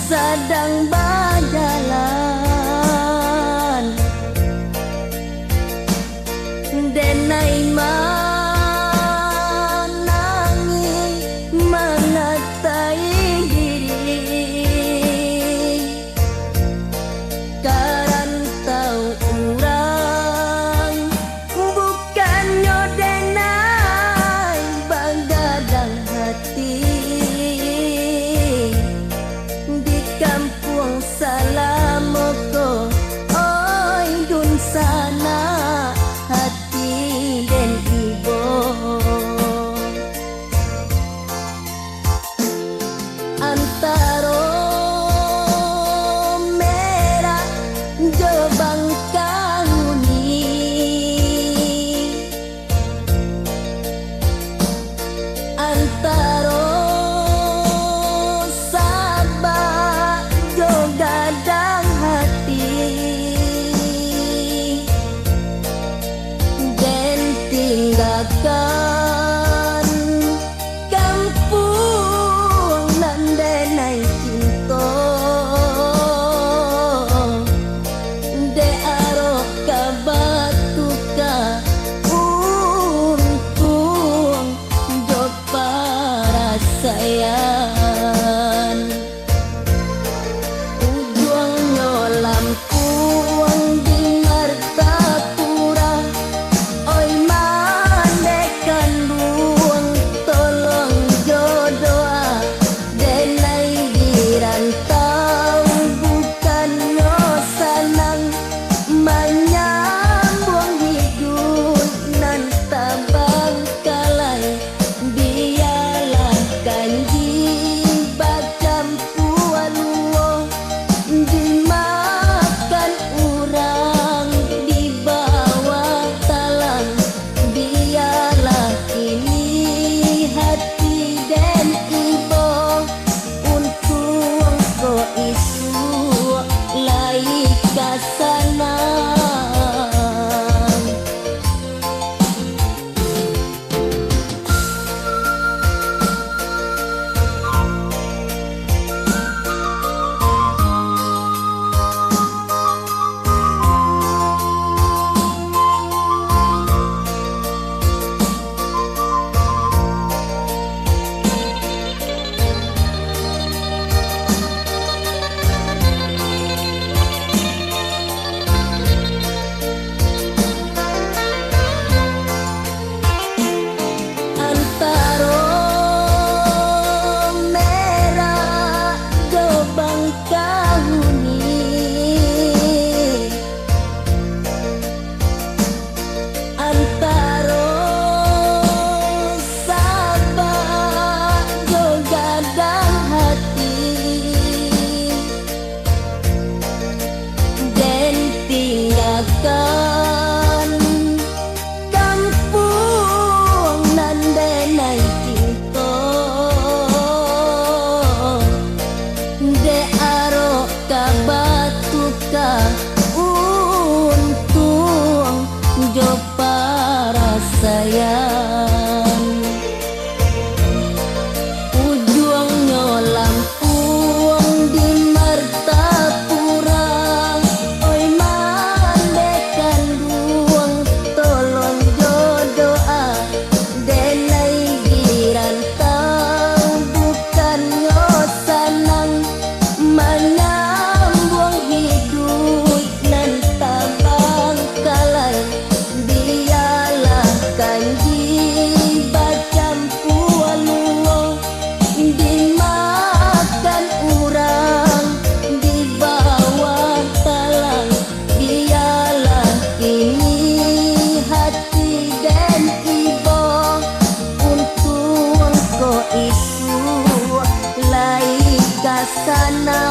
sedang berjalan denai menangi mengatai diri karantau urang bukannya denai begadang hati di kampung Salamoko oi dun sana hati den ibo antaro merah jobang kahuni antaro sabak jogadang hati den tinggalkan kampung nan denai cinta de aro ka batuka untung do para sayan ujuang nyolam puang di Martapura oi mandekan luang tolong jodoa denai dirantau bukan no sanang menyambung hidup nan tabang kalai biarlah kanji bacam pualuo dimakan urang di bawah talang biarlah ini hati dan ibo untuk ko isu lai kasana antaro merah jobang kahuni antaro sabak jogadang hati den tinggalkan kampung nan denai cinta de aro ka batuka untung jo para sayan ujuang nyolam puang di Martapura oi mandekan luang tolong jodoa denai dirantau bukan yo sanang menyambung hidup nan tabang kalai biarlah kanji bacam pualuo dimakan urang di bawah talang biarlah ini hati dan ibo untuk ko isu lai kasana